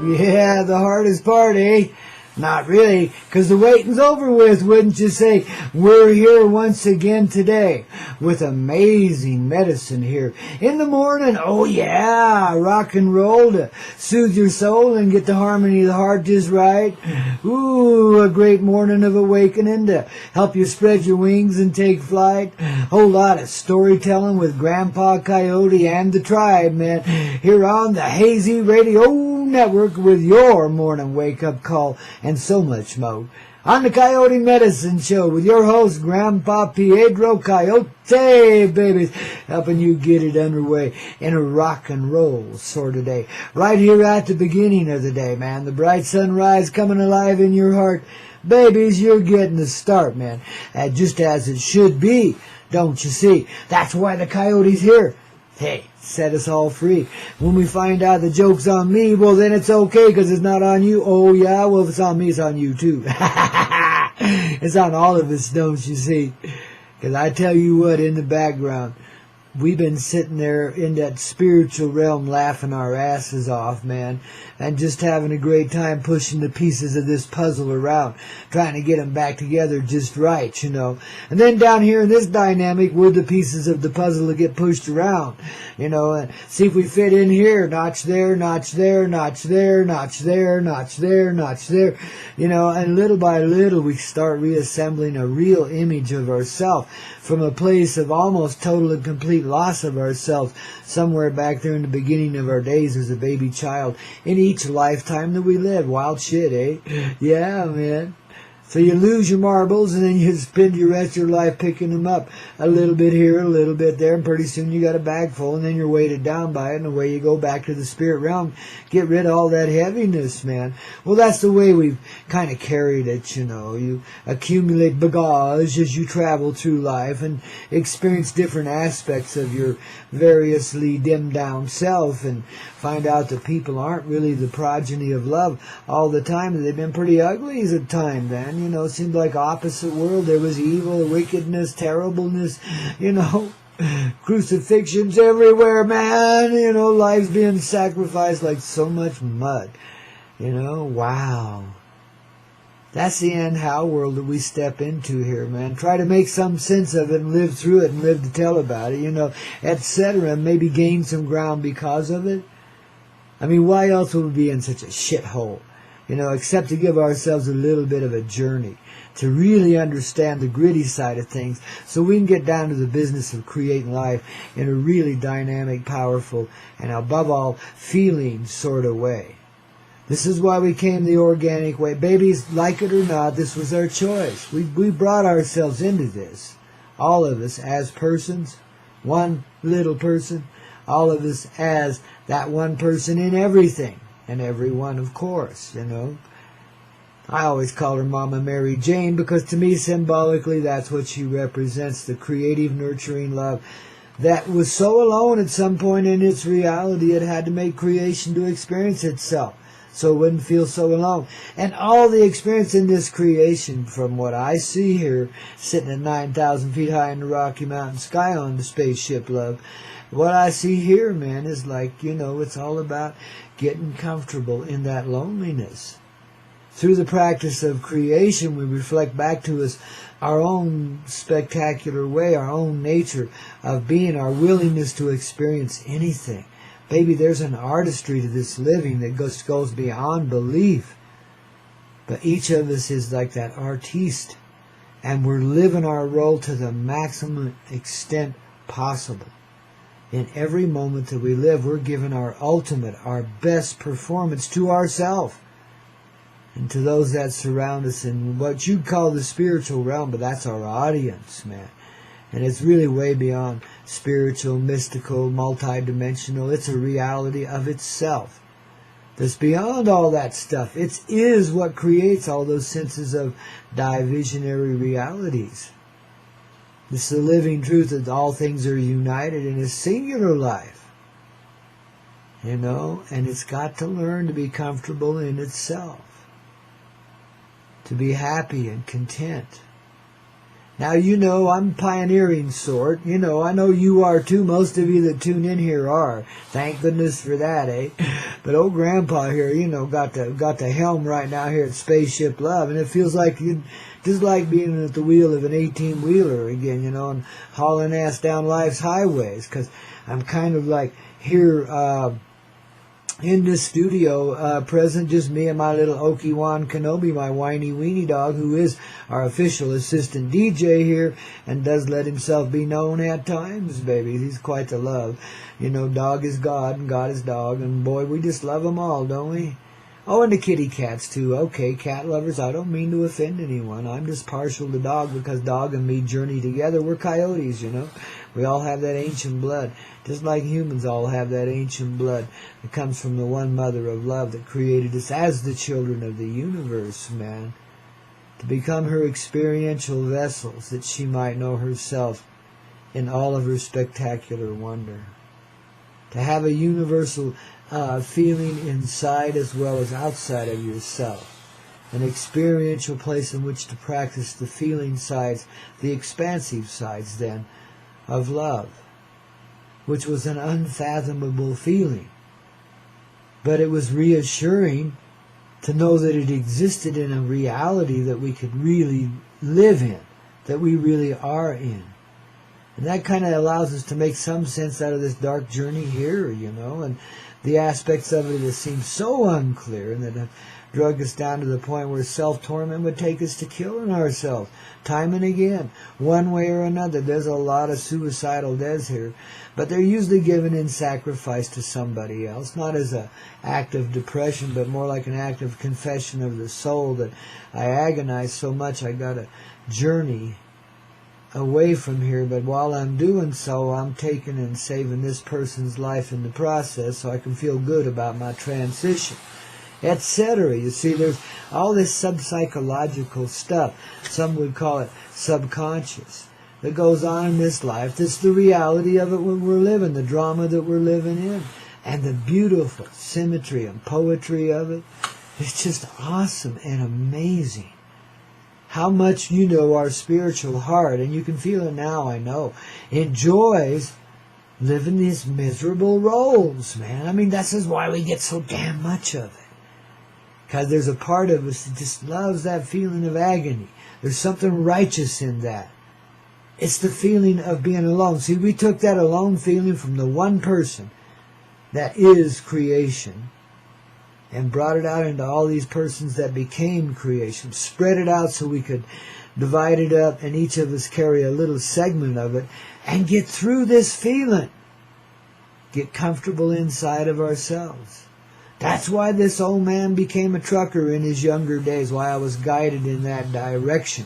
Yeah, the hardest part, eh? Not really, 'cause the waiting's over with, wouldn't you say? We're here once again today with amazing medicine here in the morning. Oh yeah, rock and roll to soothe your soul and get the harmony of the heart just right. Ooh, a great morning of awakening to help you spread your wings and take flight. Whole lot of storytelling with Grandpaw, Coyote, and the tribe, man, here on the Hazy Radio Network with your morning wake-up call and so much more. On the Coyote Medicine Show with your host, Grandpa Pedro Coyote, babies, helping you get it underway in a rock and roll sort of day. Right here at the beginning of the day, man. The bright sunrise coming alive in your heart. Babies, you're getting the start, man. Just as it should be, don't you see? That's why the Coyote's here. Hey, set us all free. When we find out the joke's on me, well, then it's okay because it's not on you. Oh, yeah? Well, if it's on me, it's on you, too. It's on all of us, don't you see? Because I tell you what, in the background, we've been sitting there in that spiritual realm laughing our asses off, man, and just having a great time pushing the pieces of this puzzle around, trying to get them back together just right, you know. And then down here in this dynamic, we're the pieces of the puzzle that get pushed around, you know, and see if we fit in here, notch there, notch there, notch there, notch there, notch there, notch there, you know, and little by little we start reassembling a real image of ourselves from a place of almost total and complete loss of ourselves somewhere back there in the beginning of our days as a baby child in each lifetime that we live. Wild shit, eh? Yeah, man. So you lose your marbles and then you spend your rest of your life picking them up. A little bit here, a little bit there, and pretty soon you got a bag full and then you're weighted down by it and away you go back to the spirit realm. Get rid of all that heaviness, man. Well, that's the way we've kind of carried it, you know. You accumulate bagage as you travel through life and experience different aspects of your variously dimmed down self and find out that people aren't really the progeny of love all the time. They've been pretty ugly at the time then. You know, it seemed like opposite world. There was evil, wickedness, terribleness, you know, crucifixions everywhere, man. You know, lives being sacrificed like so much mud. You know, wow. That's the end how world that we step into here, man. Try to make some sense of it and live through it and live to tell about it, you know, etc. Maybe gain some ground because of it. I mean, why else would we be in such a shithole? You know, except to give ourselves a little bit of a journey to really understand the gritty side of things so we can get down to the business of creating life in a really dynamic, powerful, and above all, feeling sort of way. This is why we came the organic way. Babies, like it or not, this was our choice. We brought ourselves into this. All of us as persons, one little person, all of us as that one person in everything. And everyone, of course, you know. I always call her Mama Mary Jane because to me, symbolically, that's what she represents, the creative, nurturing love that was so alone at some point in its reality it had to make creation to experience itself so it wouldn't feel so alone. And all the experience in this creation, from what I see here, sitting at 9,000 feet high in the Rocky Mountain sky on the spaceship, love, what I see here, man, is like, you know, it's all about getting comfortable in that loneliness. Through the practice of creation, we reflect back to us our own spectacular way, our own nature of being, our willingness to experience anything. Baby, there's an artistry to this living that goes beyond belief. But each of us is like that artiste, and we're living our role to the maximum extent possible. In every moment that we live, we're giving our ultimate, our best performance to ourselves and to those that surround us in what you'd call the spiritual realm, but that's our audience, man. And it's really way beyond spiritual, mystical, multidimensional. It's a reality of itself that's beyond all that stuff. It is what creates all those senses of divisionary realities. It's the living truth that all things are united in a singular life. You know, and it's got to learn to be comfortable in itself. To be happy and content. Now, I'm pioneering sort. I know you are too. Most of you that tune in here are. Thank goodness for that, eh? But old Grandpa here, got the helm right now here at Spaceship Love, and it feels like you just like being at the wheel of an 18-wheeler again, and hauling ass down life's highways. Because I'm kind of like here in this studio, present, just me and my little Okiwan Kenobi, my whiny weenie dog, who is our official assistant DJ here, and does let himself be known at times, baby. He's quite the love. Dog is God, and God is dog, and boy, we just love them all, don't we? Oh, and the kitty cats, too. Okay, cat lovers, I don't mean to offend anyone. I'm just partial to dog because dog and me journey together. We're coyotes, We all have that ancient blood. Just like humans all have that ancient blood that comes from the one mother of love that created us as the children of the universe, man. To become her experiential vessels that she might know herself in all of her spectacular wonder. To have a universal feeling inside as well as outside of yourself. An experiential place in which to practice the feeling sides, the expansive sides then, of love, which was an unfathomable feeling. But it was reassuring to know that it existed in a reality that we could really live in, that we really are in. And that kind of allows us to make some sense out of this dark journey here, and the aspects of it that seem so unclear and that have drug us down to the point where self-torment would take us to killing ourselves time and again, one way or another. There's a lot of suicidal deaths here, but they're usually given in sacrifice to somebody else, not as an act of depression, but more like an act of confession of the soul that I agonize so much I got to journey away from here, but while I'm doing so, I'm taking and saving this person's life in the process so I can feel good about my transition, etc. You see, there's all this sub-psychological stuff, some would call it subconscious, that goes on in this life. That's the reality of it when we're living, the drama that we're living in, and the beautiful symmetry and poetry of it. It's just awesome and amazing. How much, our spiritual heart, and you can feel it now, I know, enjoys living these miserable roles, man. I mean, this is why we get so damn much of it. Because there's a part of us that just loves that feeling of agony. There's something righteous in that. It's the feeling of being alone. See, we took that alone feeling from the one person that is creation and brought it out into all these persons that became creation, spread it out so we could divide it up and each of us carry a little segment of it and get through this feeling. Get comfortable inside of ourselves. That's why this old man became a trucker in his younger days, why I was guided in that direction.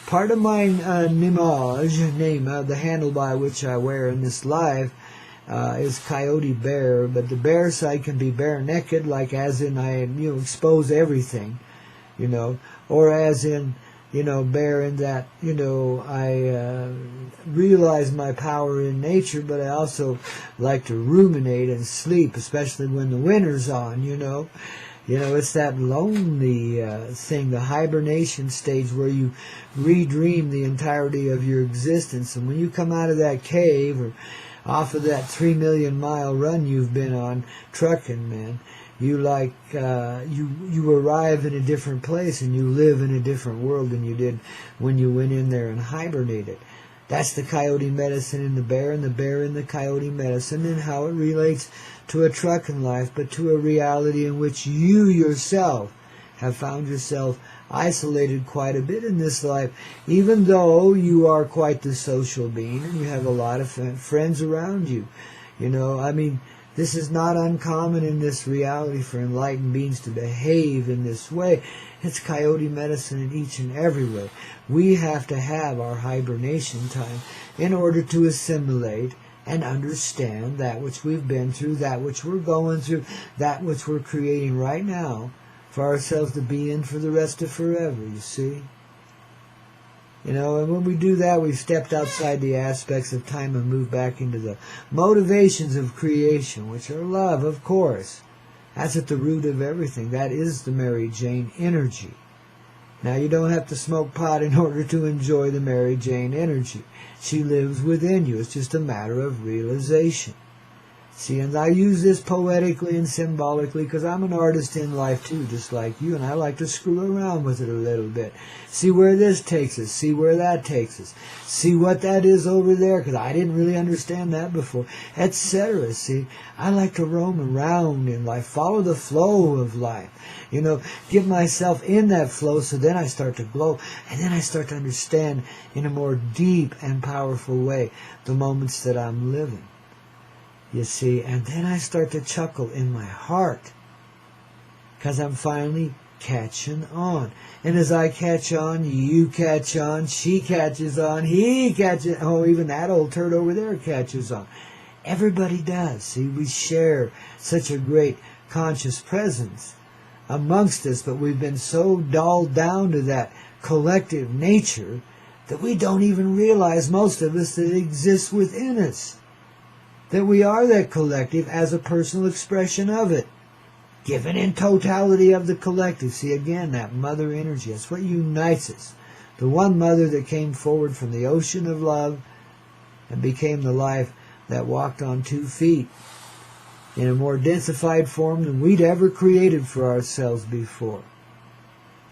Part of my name, the handle by which I wear in this life, is Coyote Bear, but the bear side can be bare naked, like as in I expose everything, or as in bear in that I realize my power in nature, but I also like to ruminate and sleep, especially when the winter's on. It's that lonely thing, the hibernation stage where you redream the entirety of your existence, and when you come out of that cave or off of that 3 million mile run you've been on trucking, man, you arrive in a different place and you live in a different world than you did when you went in there and hibernated. That's the coyote medicine in the bear, and the bear in the coyote medicine, and how it relates to a trucking life, but to a reality in which you yourself have found yourself isolated quite a bit in this life, even though you are quite the social being and you have a lot of friends around you. This is not uncommon in this reality for enlightened beings to behave in this way. It's coyote medicine in each and every way. We have to have our hibernation time in order to assimilate and understand that which we've been through, that which we're going through, that which we're creating right now for ourselves to be in for the rest of forever, you see? And when we do that, we've stepped outside the aspects of time and moved back into the motivations of creation, which are love, of course. That's at the root of everything. That is the Mary Jane energy. Now, you don't have to smoke pot in order to enjoy the Mary Jane energy. She lives within you. It's just a matter of realization. See, and I use this poetically and symbolically because I'm an artist in life too, just like you, and I like to screw around with it a little bit. See where this takes us, see where that takes us, see what that is over there, because I didn't really understand that before, etc. See, I like to roam around in life, follow the flow of life, get myself in that flow, so then I start to glow, and then I start to understand in a more deep and powerful way the moments that I'm living. You see, and then I start to chuckle in my heart because I'm finally catching on. And as I catch on, you catch on, she catches on, he catches on, even that old turd over there catches on. Everybody does. See, we share such a great conscious presence amongst us, but we've been so dulled down to that collective nature that we don't even realize, most of us, that it exists within us. That we are that collective as a personal expression of it, given in totality of the collective. See, again, that mother energy, that's what unites us. The one mother that came forward from the ocean of love and became the life that walked on 2 feet in a more densified form than we'd ever created for ourselves before.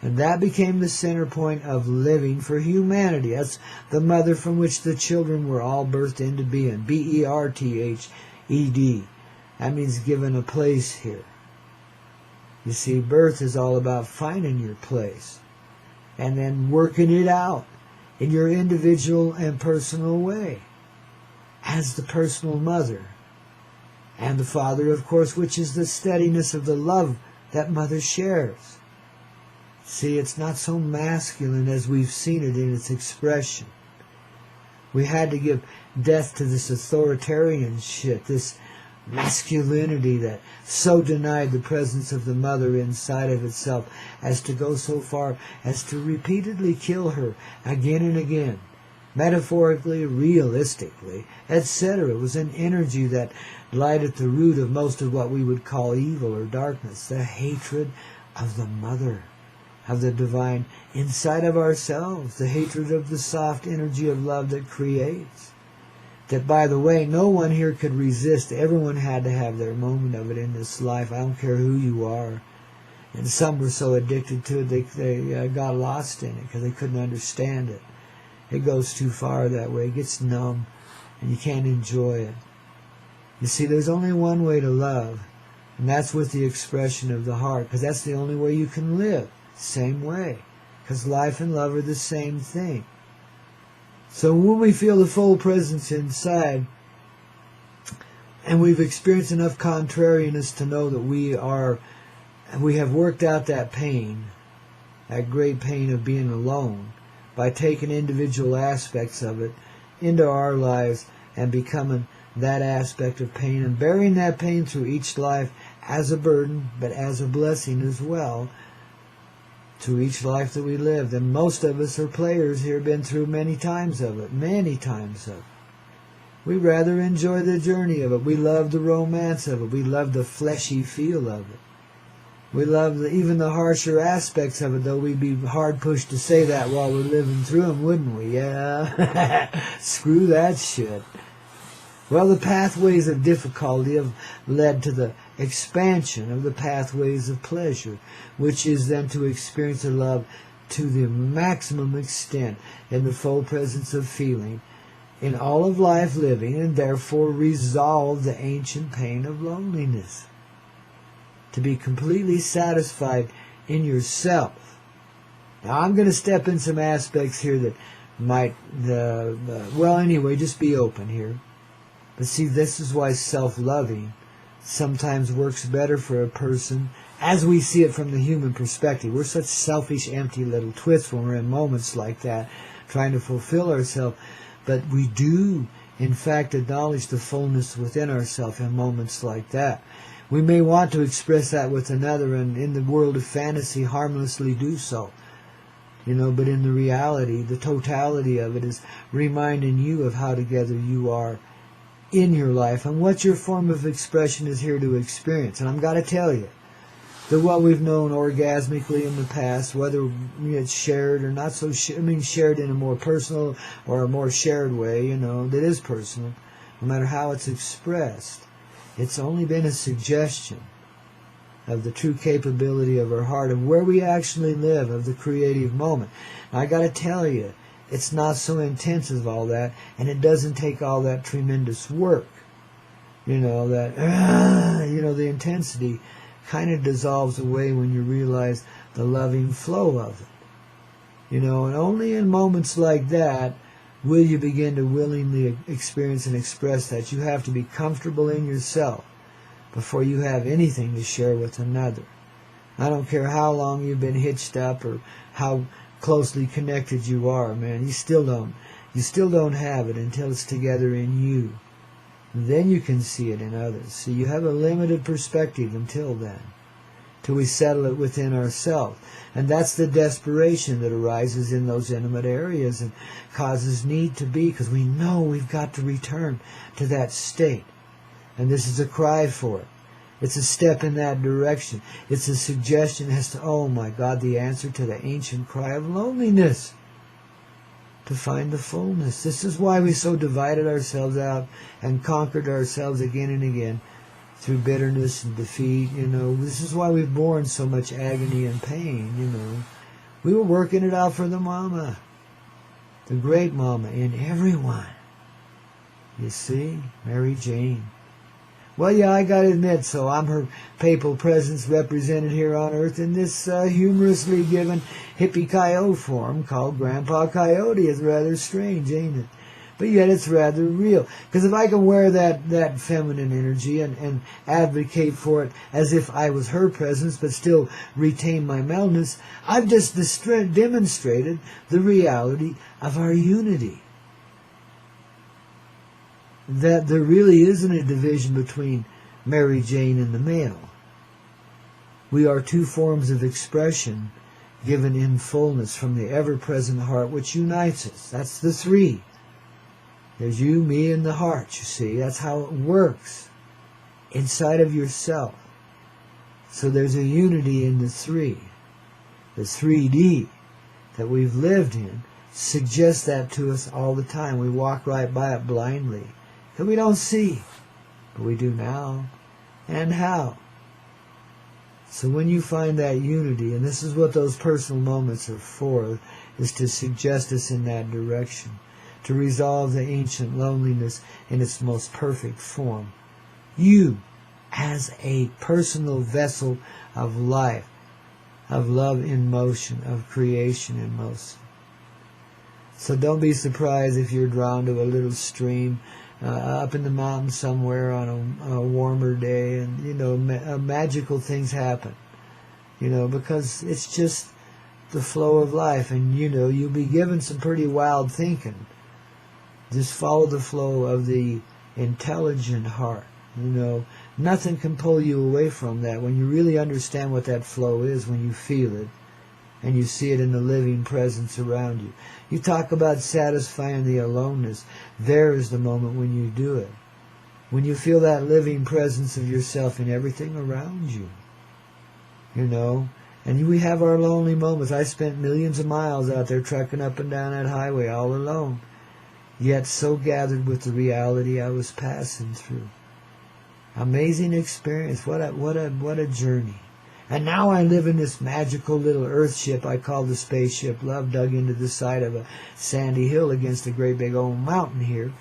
And that became the center point of living for humanity. That's the mother from which the children were all birthed into being. B-E-R-T-H-E-D. That means given a place here. You see, birth is all about finding your place and then working it out in your individual and personal way as the personal mother. And the father, of course, which is the steadiness of the love that mother shares. See, it's not so masculine as we've seen it in its expression. We had to give death to this authoritarian shit, this masculinity that so denied the presence of the mother inside of itself as to go so far as to repeatedly kill her again and again, metaphorically, realistically, etc. It was an energy that lied at the root of most of what we would call evil or darkness, the hatred of the mother, of the divine inside of ourselves, the hatred of the soft energy of love that creates. That, by the way, no one here could resist. Everyone had to have their moment of it in this life. I don't care who you are. And some were so addicted to it they got lost in it because they couldn't understand it. It goes too far that way. It gets numb and you can't enjoy it. You see, there's only one way to love, and that's with the expression of the heart, because that's the only way you can live. Same way, because life and love are the same thing. So when we feel the full presence inside, and we've experienced enough contrariness to know that we have worked out that pain, that great pain of being alone, by taking individual aspects of it into our lives and becoming that aspect of pain and bearing that pain through each life as a burden, but as a blessing as well, to each life that we live. And most of us are players here, been through many times of it. We rather enjoy the journey of it. We love the romance of it. We love the fleshy feel of it. We love even the harsher aspects of it, though we'd be hard pushed to say that while we're living through them, wouldn't we? Yeah. Screw that shit. Well, the pathways of difficulty have led to the expansion of the pathways of pleasure, which is then to experience the love to the maximum extent in the full presence of feeling in all of life living, and therefore resolve the ancient pain of loneliness. To be completely satisfied in yourself. Now, I'm going to step in some aspects here that might, well, anyway, just be open here. But see, this is why self-loving sometimes works better for a person as we see it from the human perspective. We're such selfish, empty little twits when we're in moments like that, trying to fulfill ourselves. But we do, in fact, acknowledge the fullness within ourselves in moments like that. We may want to express that with another, and in the world of fantasy, harmlessly do so. But in the reality, the totality of it is reminding you of how together you are in your life and what your form of expression is here to experience. And I've got to tell you, the what we've known orgasmically in the past, whether it's shared or not so shared in a more personal or a more shared way, that is personal, no matter how it's expressed. It's only been a suggestion of the true capability of our heart, of where we actually live, of the creative moment. Now, I got to tell you, it's not so intense as all that, and it doesn't take all that tremendous work. The intensity kind of dissolves away when you realize the loving flow of it. And only in moments like that will you begin to willingly experience and express that. You have to be comfortable in yourself before you have anything to share with another. I don't care how long you've been hitched up or how closely connected you are, man. You still don't have it until it's together in you. Then you can see it in others. So you have a limited perspective until then, till we settle it within ourselves. And that's the desperation that arises in those intimate areas and causes need to be, because we know we've got to return to that state. And this is a cry for it. It's a step in that direction. It's a suggestion as to, oh my God, the answer to the ancient cry of loneliness. To find the fullness. This is why we so divided ourselves out and conquered ourselves again and again through bitterness and defeat. This is why we've borne so much agony and pain. We were working it out for the mama, the great mama in everyone. You see, Mary Jane. Well, yeah, I got to admit, so I'm her papal presence represented here on Earth in this humorously given hippie-ki-yo form called Grandpa Koyote. It's rather strange, ain't it? But yet it's rather real. Because if I can wear that feminine energy and advocate for it as if I was her presence but still retain my maleness, I've just demonstrated the reality of our unity. That there really isn't a division between Mary Jane and the male. We are two forms of expression given in fullness from the ever-present heart which unites us. That's the three. There's you, me, and the heart, you see. That's how it works inside of yourself. So there's a unity in the three. The 3D that we've lived in suggests that to us all the time. We walk right by it blindly. That we don't see, but we do now. And how? So when you find that unity, and this is what those personal moments are for, is to suggest us in that direction, to resolve the ancient loneliness in its most perfect form. You, as a personal vessel of life, of love in motion, of creation in motion. So don't be surprised if you're drawn to a little stream up in the mountains somewhere on a warmer day, and magical things happen, because it's just the flow of life, and you'll be given some pretty wild thinking. Just follow the flow of the intelligent heart. Nothing can pull you away from that when you really understand what that flow is, when you feel it and you see it in the living presence around you. You talk about satisfying the aloneness. There is the moment when you do it. When you feel that living presence of yourself in everything around you. And we have our lonely moments. I spent millions of miles out there trekking up and down that highway all alone, yet so gathered with the reality I was passing through. Amazing experience. What a journey. And now I live in this magical little earth ship I call the spaceship Love, dug into the side of a sandy hill against a great big old mountain here.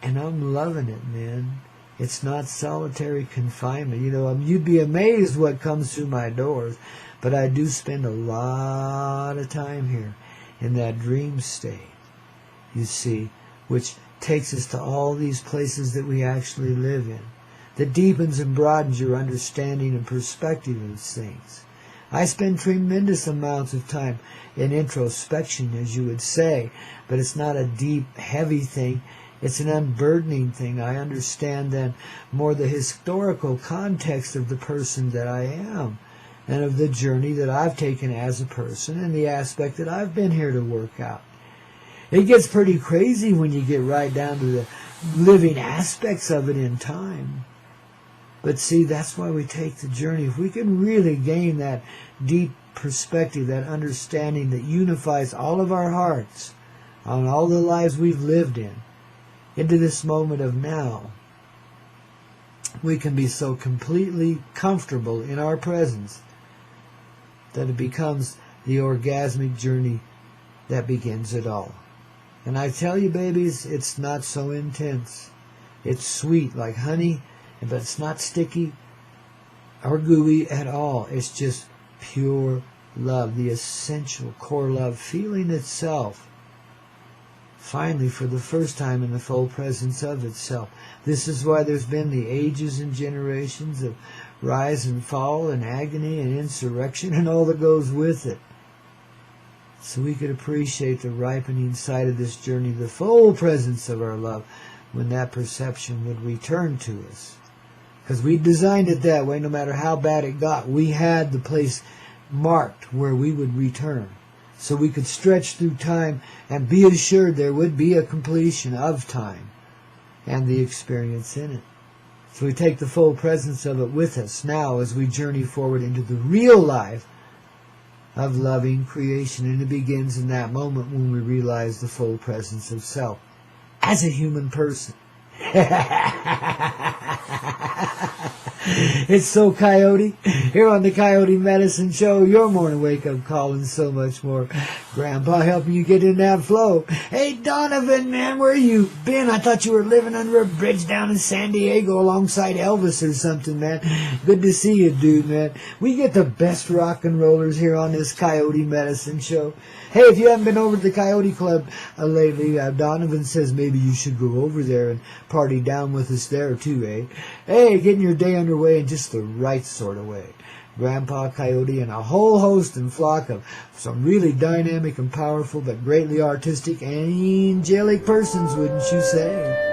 And I'm loving it, man. It's not solitary confinement. You'd be amazed what comes through my doors. But I do spend a lot of time here in that dream state, you see, which takes us to all these places that we actually live in. That deepens and broadens your understanding and perspective of things. I spend tremendous amounts of time in introspection, as you would say, but it's not a deep, heavy thing. It's an unburdening thing. I understand then more the historical context of the person that I am and of the journey that I've taken as a person and the aspect that I've been here to work out. It gets pretty crazy when you get right down to the living aspects of it in time. But see, that's why we take the journey. If we can really gain that deep perspective, that understanding that unifies all of our hearts on all the lives we've lived in, into this moment of now, we can be so completely comfortable in our presence that it becomes the orgasmic journey that begins it all. And I tell you, babies, it's not so intense. It's sweet like honey, but it's not sticky or gooey at all. It's just pure love, the essential core love, feeling itself finally for the first time in the full presence of itself. This is why there's been the ages and generations of rise and fall and agony and insurrection and all that goes with it. So we could appreciate the ripening side of this journey, the full presence of our love, when that perception would return to us. Because we designed it that way. No matter how bad it got, we had the place marked where we would return. So we could stretch through time and be assured there would be a completion of time and the experience in it. So we take the full presence of it with us now as we journey forward into the real life of loving creation. And it begins in that moment when we realize the full presence of self as a human person. It's so Coyote, here on the Coyote Medicine Show, your morning wake-up call and so much more. Grandpa helping you get in that flow. Hey, Donovan, man, where you been? I thought you were living under a bridge down in San Diego alongside Elvis or something, man. Good to see you, dude, man. We get the best rock and rollers here on this Coyote Medicine Show. Hey, if you haven't been over to the Coyote Club lately, Donovan says maybe you should go over there and party down with us there too, eh? Hey, getting your day underway in just the right sort of way. Grandpa, Coyote, and a whole host and flock of some really dynamic and powerful but greatly artistic and angelic persons, wouldn't you say?